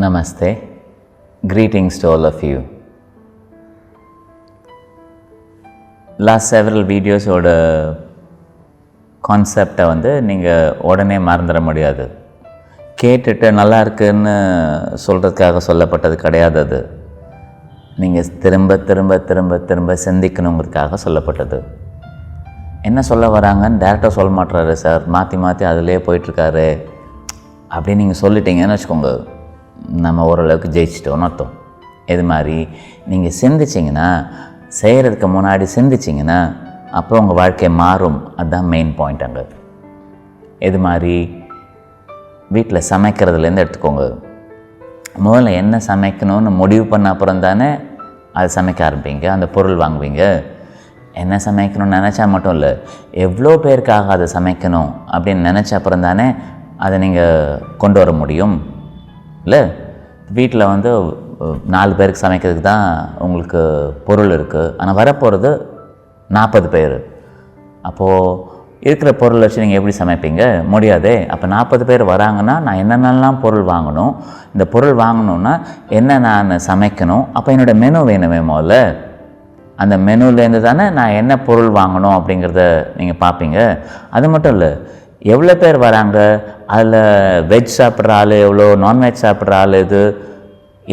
Namaste. Greetings to all of you. Last several videos ஓட கான்செப்டை நீங்கள் உடனே மறந்துட முடியாது. கேட்டுட்டு நல்லா இருக்குன்னு சொல்கிறதுக்காக சொல்லப்பட்டது கிடையாது. அது நீங்கள் திரும்ப திரும்ப திரும்ப திரும்ப சிந்திக்கணுங்கிறதுக்காக சொல்லப்பட்டது. என்ன சொல்ல வராங்கன்னு டேரெக்டாக சொல்ல மாட்டுறாரு சார், மாற்றி மாற்றி அதிலே போயிட்டுருக்காரு அப்படின்னு நீங்கள் சொல்லிட்டீங்கன்னு வச்சுக்கோங்க, நம்ம ஓரளவுக்கு ஜெயிச்சிட்டோன்னு அர்த்தம். இது மாதிரி நீங்கள் சிந்திச்சிங்கன்னா, செய்கிறதுக்கு முன்னாடி சிந்திச்சிங்கன்னா அப்புறம் உங்கள் வாழ்க்கை மாறும். அதுதான் மெயின் பாயிண்ட். அங்கே இது மாதிரி வீட்டில் சமைக்கிறதுலேருந்து எடுத்துக்கோங்க. முதல்ல என்ன சமைக்கணும்னு முடிவு பண்ண அப்புறம் தானே அதை சமைக்க ஆரம்பிங்க, அந்த பொருள் வாங்குவீங்க. என்ன சமைக்கணும்னு நினச்சா மட்டும் இல்லை, எவ்வளோ பேருக்காக அதை சமைக்கணும் அப்படின்னு நினச்ச அப்புறம் தானே அதை நீங்கள் கொண்டு வர முடியும். இல்லை, வீட்டில் 4 பேருக்கு சமைக்கிறதுக்கு தான் உங்களுக்கு பொருள் இருக்குது, ஆனால் வரப்போகிறது 40 பேர். அப்போது இருக்கிற பொருள் வச்சு நீங்கள் எப்படி சமைப்பீங்க? முடியாதே. அப்போ 40 பேர் வராங்கன்னா நான் என்னென்னலாம் பொருள் வாங்கணும், இந்த பொருள் வாங்கணுன்னா என்ன நான் சமைக்கணும், அப்போ என்னோடய மெனு வேணுமே. முதல்ல அந்த மெனுலேருந்து தானே நான் என்ன பொருள் வாங்கணும் அப்படிங்கிறத நீங்கள் பார்ப்பீங்க. அது மட்டும் இல்லை, எவ்வளோ பேர் வராங்க, அதில் வெஜ் சாப்பிட்ற ஆள் எவ்வளோ, நான்வெஜ் சாப்பிட்ற ஆள் இது,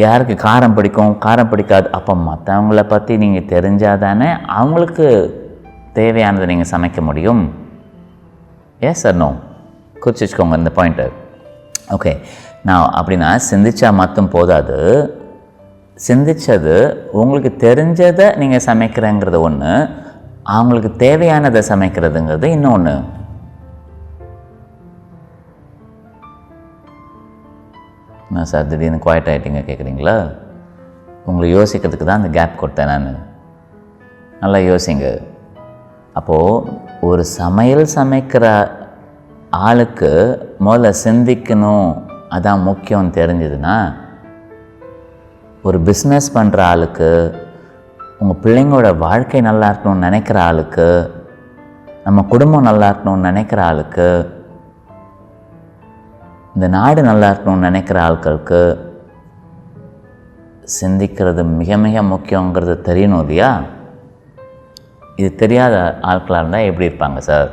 யாருக்கு காரம் பிடிக்கும் காரம் பிடிக்காது, அப்போ மற்றவங்கள பற்றி நீங்கள் தெரிஞ்சால் தானே அவங்களுக்கு தேவையானதை நீங்கள் சமைக்க முடியும். எஸ் சார், நோ, குறிச்சு வச்சுக்கோங்க இந்த பாயிண்ட்டு. ஓகே, நான் அப்படின்னா சிந்திச்சா மட்டும் போதாது. சிந்தித்தது உங்களுக்கு தெரிஞ்சதை நீங்கள் சமைக்கிறேங்கிறது ஒன்று, அவங்களுக்கு தேவையானதை சமைக்கிறதுங்கிறது இன்னொன்று. நான் சார் திடீர்னு குவாய்ட் ஆகிட்டீங்க கேட்குறீங்களா? உங்களை யோசிக்கிறதுக்கு தான் அந்த கேப் கொடுத்தேன் நான். நல்லா யோசிங்க. அப்போது ஒரு சமைக்கிற ஆளுக்கு முதல்ல சிந்திக்கணும், அதான் முக்கியம் தெரிஞ்சதுன்னா, ஒரு பிஸ்னஸ் பண்ணுற ஆளுக்கு, உங்கள் பிள்ளைங்களோட வாழ்க்கை நல்லா இருக்கணும்னு நினைக்கிற ஆளுக்கு, நம்ம குடும்பம் நல்லா இருக்கணும்னு நினைக்கிற ஆளுக்கு, இந்த நாடு நல்லா இருக்கணும்னு நினைக்கிற ஆட்களுக்கு சிந்திக்கிறது மிக மிக முக்கியங்கிறது தெரியணும் இல்லையா? இது தெரியாத ஆட்களாக இருந்தால் எப்படி இருப்பாங்க சார்?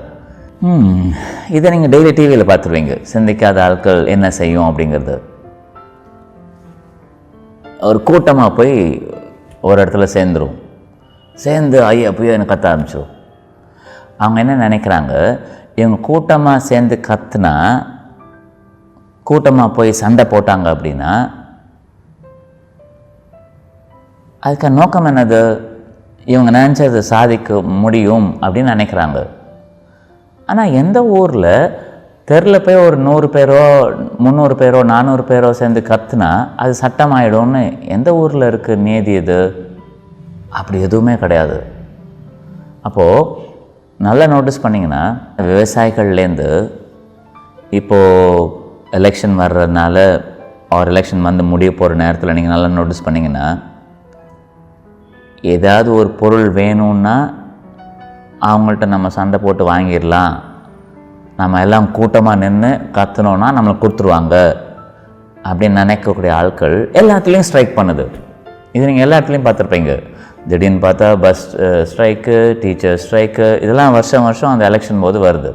இதை நீங்கள் டெய்லி டிவியில் பார்த்துருவீங்க, சிந்திக்காத ஆட்கள் என்ன செய்யும் அப்படிங்கிறது. ஒரு கூட்டமாக போய் ஒரு இடத்துல சேர்ந்து ஐயா போய் எனக்கு கத்த ஆரம்பிச்சிடும். அவங்க என்ன நினைக்கிறாங்க, இவங்க கூட்டமாக சேர்ந்து கத்துனா, கூட்டமாக போய் சண்டை போட்டாங்க அப்படின்னா அதுக்கு நோக்கம் என்னது? இவங்க நினச்சது சாதிக்க முடியும் அப்படின்னு நினைக்கிறாங்க. ஆனால் எந்த ஊரில் தெருவில் போய் ஒரு 100 பேரோ 300 பேரோ 400 பேரோ சேர்ந்து கத்துனா அது சட்டமாயிடும்னு எந்த ஊரில் இருக்குது நீதி? இது அப்படி எதுவுமே கிடையாது. அப்போது நல்லா நோட்டீஸ் பண்ணிங்கன்னா, விவசாயிகள்லேருந்து இப்போது எலெக்ஷன் வர்றதுனால, ஒரு எலெக்ஷன் முடிய போகிற நேரத்தில் நீங்கள் நல்லா நோட்டீஸ் பண்ணிங்கன்னா, ஏதாவது ஒரு பொருள் வேணும்னா அவங்கள்ட்ட நம்ம சண்டை போட்டு வாங்கிடலாம், நம்ம எல்லாம் கூட்டமாக நின்று கற்றுனோன்னா நம்மளை கொடுத்துருவாங்க அப்படின்னு நினைக்கக்கூடிய ஆட்கள் எல்லாத்துலேயும் ஸ்ட்ரைக் பண்ணுது. இது நீங்கள் எல்லா இடத்துலையும் பார்த்துருப்பீங்க. திடீர்னு பார்த்தா பஸ் ஸ்ட்ரைக்கு, டீச்சர் ஸ்ட்ரைக்கு, இதெல்லாம் வருஷம் வருஷம் அந்த எலெக்ஷன் போது வருது.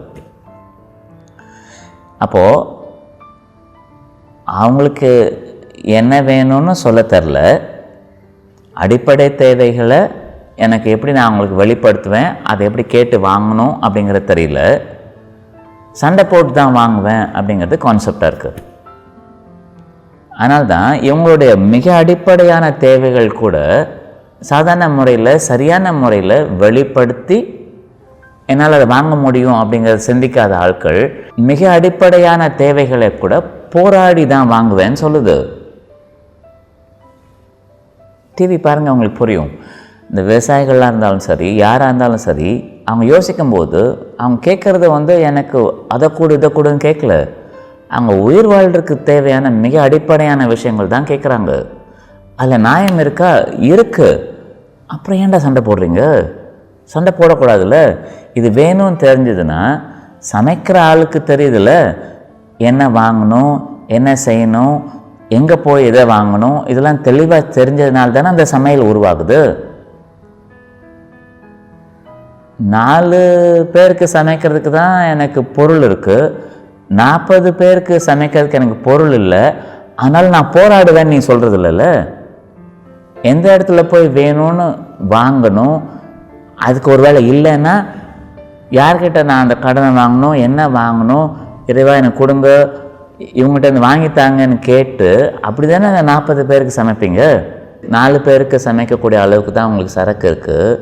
அப்போது அவங்களுக்கு என்ன வேணும்னு சொல்ல தெரில, அடிப்படை தேவைகளை எனக்கு எப்படி நான் அவங்களுக்கு வெளிப்படுத்துவேன், அதை எப்படி கேட்டு வாங்கணும் அப்படிங்கிறது தெரியல, சண்டை போட்டு தான் வாங்குவேன் அப்படிங்கிறது கான்செப்டாக இருக்குது. அதனால தான் இவங்களுடைய மிக அடிப்படையான தேவைகள் கூட சாதாரண முறையில் சரியான முறையில் வெளிப்படுத்தி என்னால் அதை வாங்க முடியும் அப்படிங்கிறத சிந்திக்காத ஆட்கள் மிக அடிப்படையான தேவைகளை கூட போராடி தான் வாங்குவேன்னு சொல்லுது. டிவி பாருங்கள், அவங்களுக்கு புரியும். இந்த விவசாயிகளாக இருந்தாலும் சரி, யாராக இருந்தாலும் சரி, அவங்க யோசிக்கும்போது அவங்க கேட்குறது எனக்கு அதை கூட இதை கூடன்னு கேட்கல, அவங்க உயிர் வாழ்றதுக்கு தேவையான மிக அடிப்படையான விஷயங்கள் தான் கேட்குறாங்க. அதில் நியாயம் இருக்கா? இருக்குது. அப்புறம் ஏன்டா சண்டை போடுறீங்க? சண்டை போடக்கூடாதுல்ல. இது வேணும்னு தெரிஞ்சதுன்னா சமைக்கிற ஆளுக்கு தெரியுதுல்ல, என்ன வாங்கணும், என்ன செய்யணும், எங்கே போய் எதை வாங்கணும், இதெல்லாம் தெளிவாக தெரிஞ்சதுனால தானே அந்த சமையல் உருவாகுது. 4 பேருக்கு சமைக்கிறதுக்கு தான் எனக்கு பொருள் இருக்குது, 40 பேருக்கு சமைக்கிறதுக்கு எனக்கு பொருள் இல்லை, அதனால் நான் போராடுவேன்னு நீ சொல்கிறது இல்லைல்ல. எந்த இடத்துல போய் வேணும்னு வாங்கணும், அதுக்கு ஒரு வேளை இல்லைன்னா யார்கிட்ட நான் அந்த கடனை வாங்கணும், என்ன வாங்கணும், இறைவா எனக்கு கொடுங்க, இவங்ககிட்ட இருந்து வாங்கித்தாங்கன்னு கேட்டு அப்படி தானே 40 பேருக்கு சமைப்பீங்க. 4 பேருக்கு சமைக்கக்கூடிய அளவுக்கு தான் உங்களுக்கு சரக்கு இருக்குது,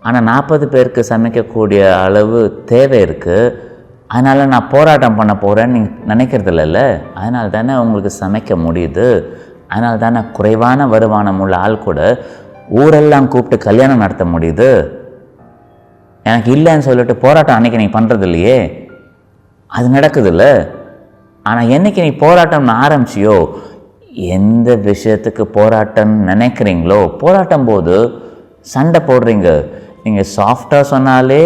ஆனால் 40 பேருக்கு சமைக்கக்கூடிய அளவு தேவை இருக்குது. அதனால் நான் போராட்டம் பண்ண போகிறேன்னு நீங்கள் நினைக்கிறது இல்லைல்ல. அதனால தானே உங்களுக்கு சமைக்க முடியுது. அதனால தானே குறைவான வருமானம் உள்ள ஆள் கூட ஊரெல்லாம் கூப்பிட்டு கல்யாணம் நடத்த முடியுது. எனக்கு இல்லைன்னு சொல்லிட்டு போராட்டம் அன்றைக்கி நீ பண்ணுறது இல்லையே, அது நடக்குதுல்ல. ஆனால் என்றைக்கு நீ போராட்டம்னு ஆரம்பிச்சியோ, எந்த விஷயத்துக்கு போராட்டம் நினைக்கிறீங்களோ, போராட்டம் போது சண்டை போடுறீங்க. நீங்கள் சாஃப்டாக சொன்னாலே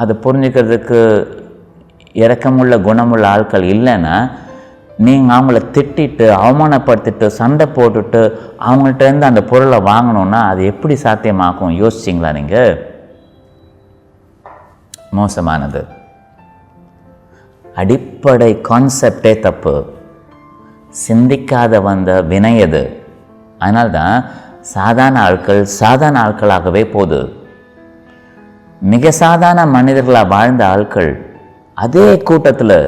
அதை புரிஞ்சுக்கிறதுக்கு இரக்கமுள்ள குணமுள்ள ஆட்கள் இல்லைன்னா, நீங்கள் அவங்கள திட்டிட்டு அவமானப்படுத்திட்டு சண்டை போட்டுட்டு அவங்கள்ட்டேருந்து அந்த பொருளை வாங்கணுன்னா அது எப்படி சாத்தியமாகும்? யோசிச்சிங்களா நீங்கள்? மோசமானது. அடிப்படை கான்செப்டே தப்பு, சிந்திக்காத வந்த வினை அது. அதனால்தான் சாதாரண ஆட்களாகவே போகுது. மிக சாதாரண மனிதர்களாக வாழ்ந்த ஆட்கள் அதே கூட்டத்தில்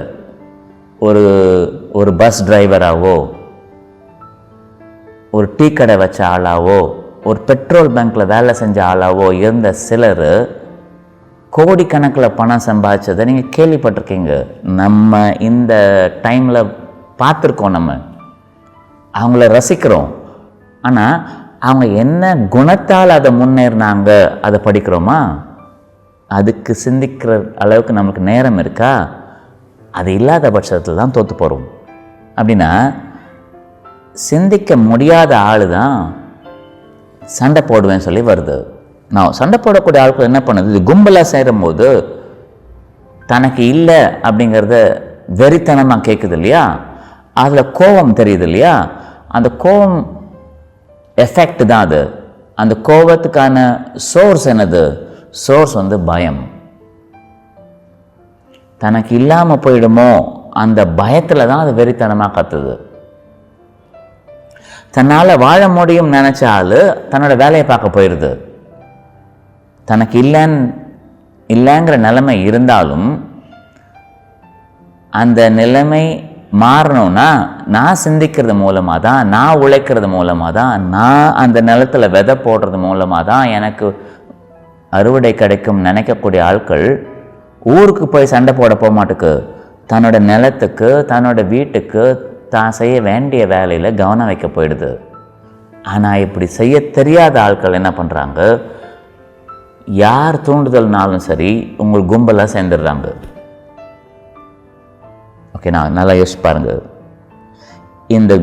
ஒரு பஸ் டிரைவராகவோ, ஒரு டீ கடை வச்ச ஆளாவோ, ஒரு பெட்ரோல் பங்க்கில் வேலை செஞ்ச ஆளாவோ இருந்த சிலர் கோடிக்கணக்கில் பணம் சம்பாதிச்சதை நீங்கள் கேள்விப்பட்டிருக்கீங்க. நம்ம இந்த டைமில் பார்த்துருக்கோம், நம்ம அவங்கள ரசிக்கிறோம். ஆனால் அவங்க என்ன குணத்தால் அதை முன்னேறினாங்க அதை படிக்கிறோமா? அதுக்கு சிந்திக்கிற அளவுக்கு நமக்கு நேரம் இருக்கா? அது இல்லாத பட்சத்தில் தான் தோற்று போகிறோம். அப்படின்னா சிந்திக்க முடியாத ஆள் தான் சண்டை போடுவேன்னு சொல்லி வருது. நான் சண்டை போடக்கூடிய ஆட்கள் என்ன பண்ணுது, இது கும்பலாக சேரும்போது தனக்கு இல்லை அப்படிங்கிறத வெறித்தனமாக கேட்குது இல்லையா, அதில் கோபம் தெரியுது இல்லையா, அந்த கோபம் எஃபெக்ட் தான் அது. அந்த கோபத்துக்கான சோர்ஸ் என்னது? சோர்ஸ் பயம். தனக்கு இல்லாமல் போயிடுமோ அந்த பயத்தில் தான் அது வெறித்தனமாக கத்துது. தன்னால் வாழ முடியும் நினச்ச ஆள் தன்னோட வேலையை பார்க்க போயிடுது. தனக்கு இல்லைங்கிற நிலைமை இருந்தாலும் அந்த நிலைமை மாறணும்னா நான் சிந்திக்கிறது மூலமாக தான், நான் உழைக்கிறது மூலமாக தான், நான் அந்த நிலத்தில் விதை போடுறது மூலமாக தான் எனக்கு அறுவடை கிடைக்கும் நினைக்கக்கூடிய ஆட்கள் ஊருக்கு போய் சண்டை போட போக மாட்டுக்கு, தன்னோட நிலத்துக்கு தன்னோட வீட்டுக்கு தான் செய்ய வேண்டிய வேலையில் கவனம் வைக்க போயிடுது. ஆனால் இப்படி செய்ய தெரியாத ஆட்கள் என்ன பண்ணுறாங்க, யார் தூண்டுதல்னாலும் சரி உங்களுக்கு கும்பலாக சேர்ந்துடுறாங்க. ஓகே, நான் நல்லா யோசிச்சு பாருங்க. இந்த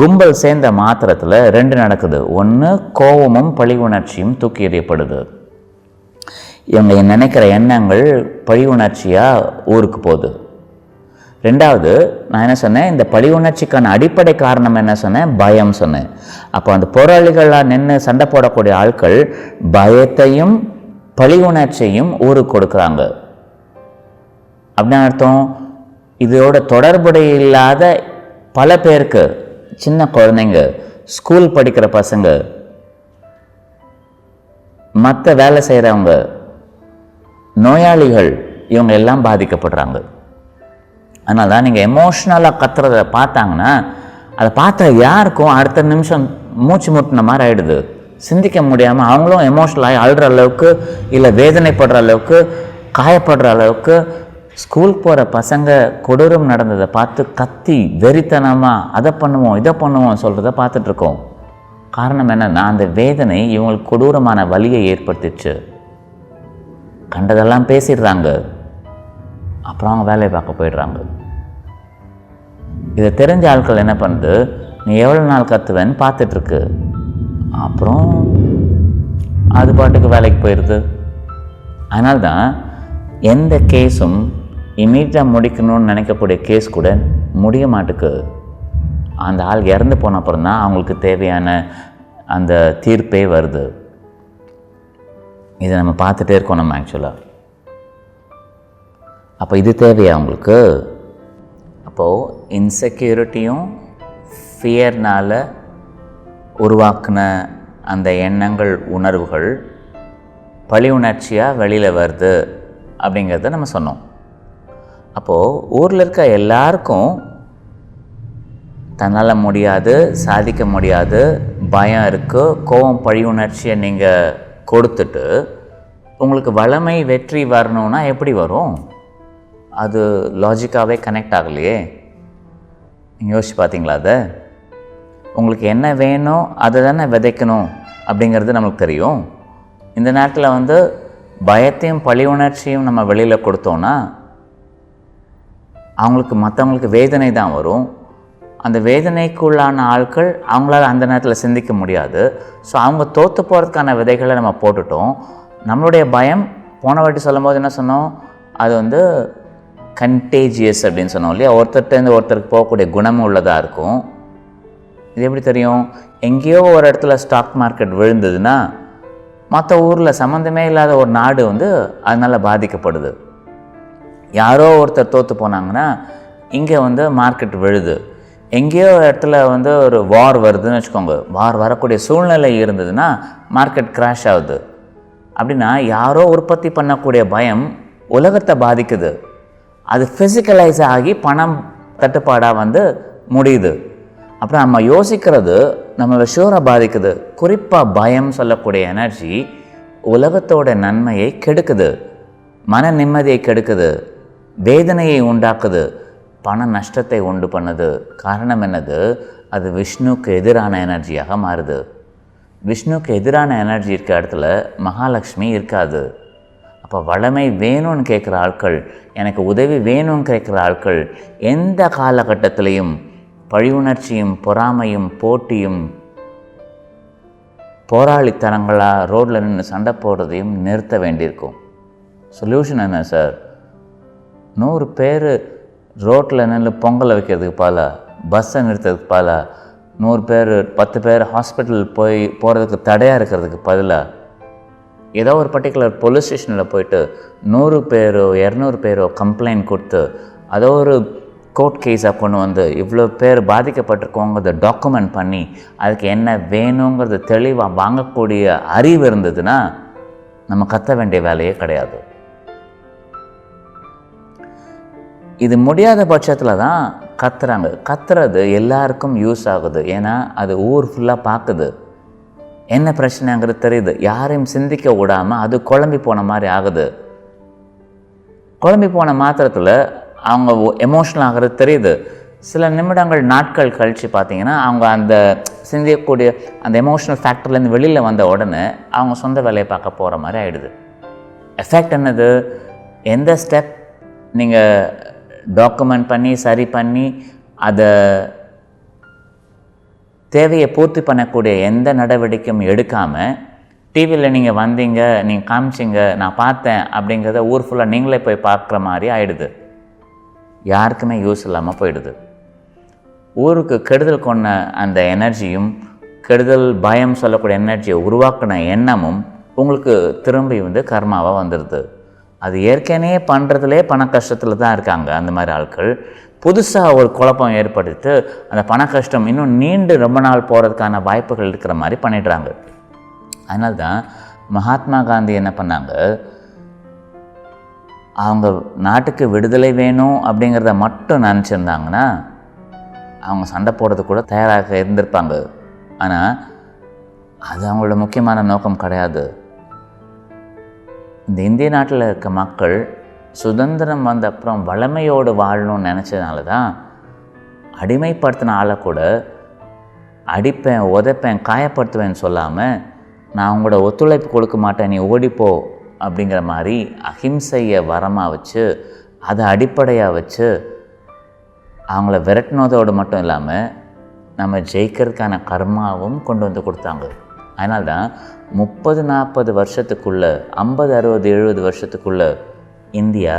கும்பல் சேர்ந்த மாத்திரத்தில் 2 நடக்குது. ஒன்று, கோபமும் பழி உணர்ச்சியும் தூக்கி எறியப்படுது. இவங்க நினைக்கிற எண்ணங்கள் பழி உணர்ச்சியாக ஊருக்கு போகுது. 2வது, நான் என்ன சொன்னேன், இந்த பழி உணர்ச்சிக்கான அடிப்படை காரணம் என்ன சொன்னேன், பயம் சொன்னேன். அப்போ அந்த போராளிகளாக நின்று சண்டை போடக்கூடிய ஆட்கள் பயத்தையும் பழி உணர்ச்சியையும் ஊருக்கு கொடுக்குறாங்க. அப்படின்னு அர்த்தம், இதோட தொடர்புடைய இல்லாத பல பேருக்கு, சின்ன குழந்தைங்க, ஸ்கூல் படிக்கிற பசங்க, மற்ற வேலை செய்கிறவங்க, நோயாளிகள், இவங்க எல்லாம் பாதிக்கப்படுறாங்க. அதனால தான் நீங்கள் எமோஷ்னலாக கத்துறதை பார்த்தாங்கன்னா அதை பார்த்தா யாருக்கும் அடுத்த நிமிஷம் மூச்சு முட்டின மாதிரி ஆகிடுது. சிந்திக்க முடியாமல் அவங்களும் எமோஷ்னலாகி அழுற அளவுக்கு, இல்லை வேதனைப்படுற அளவுக்கு, காயப்படுற அளவுக்கு. ஸ்கூல் போகிற பசங்க கொடூரம் நடந்ததை பார்த்து கத்தி வெறித்தனமாக அதை பண்ணுவோம் இதை பண்ணுவோம் சொல்கிறத பார்த்துட்ருக்கோம். காரணம் என்னன்னா, அந்த வேதனை இவங்களுக்கு கொடூரமான வலியை ஏற்படுத்திடுச்சு. கண்டதெல்லாம் பேசிடுறாங்க, அப்புறம் அவங்க வேலையை பார்க்க போயிடுறாங்க. இதை தெரிஞ்ச ஆட்கள் என்ன பண்ணுது, நீ எவ்வளோ நாள் கத்துவேன்னு பார்த்துட்ருக்கு, அப்புறம் அது பாட்டுக்கு வேலைக்கு போயிடுது. அதனால்தான் எந்த கேஸும் இமீடியட்டாக முடிக்கணும்னு நினைக்கக்கூடிய கேஸ் கூட முடிய மாட்டுக்கு. அந்த ஆள் இறந்து போன அப்புறம் தான் அவங்களுக்கு தேவையான அந்த தீர்ப்பே வருது. இதை நம்ம பார்த்துட்டே இருக்கோம் நம்ம ஆக்சுவலாக. அப்போ இது தேவையா அவங்களுக்கு? அப்போது இன்செக்யூரிட்டியும் ஃபியர்னால் உருவாக்கின அந்த எண்ணங்கள், உணர்வுகள் பழி உணர்ச்சியாக வெளியில் வருது அப்படிங்கிறத நம்ம சொன்னோம். அப்போது ஊரில் இருக்க எல்லாருக்கும் தன்னால் முடியாது, சாதிக்க முடியாது, பயம் இருக்குது, கோபம், பழி உணர்ச்சியை நீங்கள் கொடுத்துட்டு உங்களுக்கு வளமை, வெற்றி வரணும்னா எப்படி வரும்? அது லாஜிக்காகவே கனெக்ட் ஆகலையே. நீங்கள் யோசிச்சு பார்த்தீங்களா? அதை உங்களுக்கு என்ன வேணும் அதை தானே விதைக்கணும் அப்படிங்கிறது நம்மளுக்கு தெரியும். இந்த நேரத்தில் பயத்தையும் பழி உணர்ச்சியும் நம்ம வெளியில் கொடுத்தோன்னா அவங்களுக்கு, மற்றவங்களுக்கு வேதனை தான் வரும். அந்த வேதனைக்குள்ளான ஆட்கள் அவங்களால அந்த நேரத்தில் சிந்திக்க முடியாது. ஸோ அவங்க தோற்று போகிறதுக்கான விதைகளை நம்ம போட்டுட்டோம். நம்மளுடைய பயம் போன வாட்டி சொல்லும் போது என்ன சொன்னோம்? அது கண்டேஜியஸ் அப்படின்னு சொன்னோம் இல்லையா? ஒருத்தர்கிட்டருந்து ஒருத்தருக்கு போகக்கூடிய குணமும் உள்ளதாக இருக்கும். இது எப்படி தெரியும்? எங்கேயோ ஒரு இடத்துல ஸ்டாக் மார்க்கெட் விழுந்ததுன்னா மற்ற ஊரில் சம்மந்தமே இல்லாத ஒரு நாடு அதனால் பாதிக்கப்படுது. யாரோ ஒருத்தர் தோற்று போனாங்கன்னா இங்கே மார்க்கெட் விழுது. எங்கேயோ இடத்துல ஒரு வார் வருதுன்னு வச்சுக்கோங்க, வார் வரக்கூடிய சூழ்நிலை இருந்ததுன்னா மார்க்கெட் கிராஷ் ஆகுது. அப்படின்னா யாரோ உற்பத்தி பண்ணக்கூடிய பயம் உலகத்தை பாதிக்குது. அது ஃபிசிக்கலைஸ் ஆகி பணம் தட்டுப்பாடாக முடியுது. அப்புறம் நம்ம யோசிக்கிறது நம்மளோட ஷூரை பாதிக்குது. குறிப்பாக பயம் சொல்லக்கூடிய எனர்ஜி உலகத்தோட நன்மையை கெடுக்குது, மன நிம்மதியை கெடுக்குது, வேதனையை உண்டாக்குது, பண நஷ்டத்தை உண்டு பண்ணுது. காரணம் என்னது? அது விஷ்ணுக்கு எதிரான எனர்ஜியாக மாறுது. விஷ்ணுக்கு எதிரான எனர்ஜி இருக்க இடத்துல மகாலட்சுமி இருக்காது. அப்போ வளமை வேணும்னு கேட்குற ஆட்கள், எனக்கு உதவி வேணும்னு கேட்குற ஆட்கள் எந்த காலகட்டத்திலையும் பழி உணர்ச்சியும் பொறாமையும் போட்டியும் போராளித்தனங்களாக ரோட்டில் நின்று சண்டை போடுறதையும் நிறுத்த வேண்டியிருக்கும். சொல்யூஷன் என்ன சார்? 100 பேர் ரோட்டில் நின்று பொங்கலை வைக்கிறதுக்கு பதிலாக, பஸ்ஸை நிறுத்துறதுக்கு பதிலாக, 100 பேர் 10 பேர் ஹாஸ்பிட்டல் போகிறதுக்கு தடையாக இருக்கிறதுக்கு பதிலாக, ஏதோ ஒரு பர்டிகுலர் போலீஸ் ஸ்டேஷனில் போயிட்டு 100 பேரோ 200 பேரோ கம்ப்ளைண்ட் கொடுத்து அதோ ஒரு கோர்ட் கேஸாக கொண்டு இவ்வளோ பேர் பாதிக்கப்பட்டிருக்கோங்கிறத டாக்குமெண்ட் பண்ணி அதுக்கு என்ன வேணுங்கிறத தெளிவாக வாங்கக்கூடிய அறிவு இருந்ததுன்னா நம்ம கத்த வேண்டிய வேலையே கிடையாது. இது முடியாத பட்சத்தில் தான் கத்துறாங்க. கத்துறது எல்லாருக்கும் யூஸ் ஆகுது. ஏன்னா அது ஊர் ஃபுல்லாக பார்க்குது, என்ன பிரச்சனைங்கிறது தெரியுது. யாரையும் சிந்திக்க விடாமல் அது குழம்பி போன மாதிரி ஆகுது. குழம்பி போன மாத்திரத்தில் அவங்க எமோஷ்னல் ஆகிறது தெரியுது. சில நிமிடங்கள், நாட்கள் கழித்து பார்த்தீங்கன்னா அவங்க அந்த சிந்திக்கக்கூடிய அந்த எமோஷ்னல் ஃபேக்டர்லேருந்து வெளியில் வந்த உடனே அவங்க சொந்த வேலையை பார்க்க போகிற மாதிரி ஆகிடுது. எஃபெக்ட் என்னது? எந்த ஸ்டெப் நீங்கள் டாக்குமெண்ட் பண்ணி சரி பண்ணி அதை தேவையை பூர்த்தி பண்ணக்கூடிய எந்த நடவடிக்கையும் எடுக்காமல் டிவியில் நீங்கள் வந்தீங்க, நீங்கள் காமிச்சிங்க, நான் பார்த்தேன் அப்படிங்கிறத ஊர் ஃபுல்லாக நீங்களே போய் பார்க்குற மாதிரி ஆகிடுது. யாருக்குமே யூஸ் இல்லாமல் போயிடுது. ஊருக்கு கெடுதல் கொண்ட அந்த எனர்ஜியும், கெடுதல் பயம் சொல்லக்கூடிய எனர்ஜியை உருவாக்கின எண்ணமும் உங்களுக்கு திரும்பி கர்மாவாக வந்துடுது. அது ஏற்கனவே பண்ணுறதுலே பண கஷ்டத்தில் தான் இருக்காங்க அந்த மாதிரி ஆட்கள். புதுசாக ஒரு குழப்பம் ஏற்படுத்தி அந்த பண கஷ்டம் இன்னும் நீண்டு ரொம்ப நாள் போகிறதுக்கான வாய்ப்புகள் இருக்கிற மாதிரி பண்ணிடுறாங்க. அதனால தான் மகாத்மா காந்தி என்ன பண்ணாங்க, அவங்க நாட்டுக்கு விடுதலை வேணும் அப்படிங்கிறத மட்டும் நினச்சிருந்தாங்கன்னா அவங்க சண்டை போடுறது கூட தயாராக இருந்திருப்பாங்க. ஆனால் அது அவங்களோட முக்கியமான நோக்கம் கிடையாது. இந்த இந்திய நாட்டில் இருக்க மக்கள் சுதந்திரம் வந்த அப்புறம் வளமையோடு வாழணும்னு நினச்சதுனால தான் அடிமைப்படுத்தின ஆளை கூட அடிப்பேன், உதைப்பேன், காயப்படுத்துவேன்னு சொல்லாமல் நான் அவங்களோட ஒத்துழைப்பு கொடுக்க மாட்டேன், நீ ஓடிப்போ அப்படிங்கிற மாதிரி அஹிம்சையை வரமாக வச்சு, அதை அடிப்படையாக வச்சு அவங்கள விரட்டினதோடு மட்டும் இல்லாமல் நம்ம ஜெயிக்கிறதுக்கான கர்மாவும் கொண்டு கொடுத்தாங்க. அதனால தான் 30-40 வருஷத்துக்குள்ளே, 50, 60, 70 வருஷத்துக்குள்ளே இந்தியா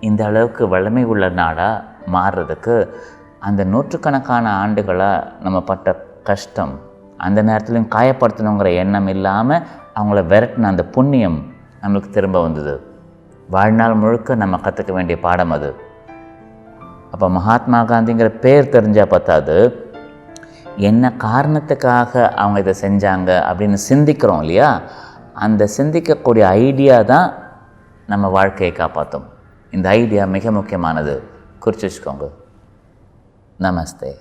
இந்த அளவுக்கு வலிமை உள்ள நாடாக மாறுறதுக்கு அந்த நூற்றுக்கணக்கான ஆண்டுகளாக நம்ம பட்ட கஷ்டம், அந்த நேரத்துலையும் காயப்படுத்தணுங்கிற எண்ணம் இல்லாமல் அவங்கள விரட்டின அந்த புண்ணியம் நம்மளுக்கு திரும்ப வந்தது. வாழ்நாள் முழுக்க நம்ம கற்றுக்க வேண்டிய பாடம் அது. அப்போ மகாத்மா காந்திங்கிற பேர் தெரிஞ்சால் பத்தாது, என்ன காரணத்துக்காக அவங்க இதை செஞ்சாங்க அப்படின்னு சிந்திக்கிறோம் இல்லையா, அந்த சிந்திக்கக்கூடிய ஐடியா தான் நம்ம வாழ்க்கையை காப்பாற்றும். இந்த ஐடியா மிக முக்கியமானது, குறித்து வச்சுக்கோங்க. நமஸ்தே.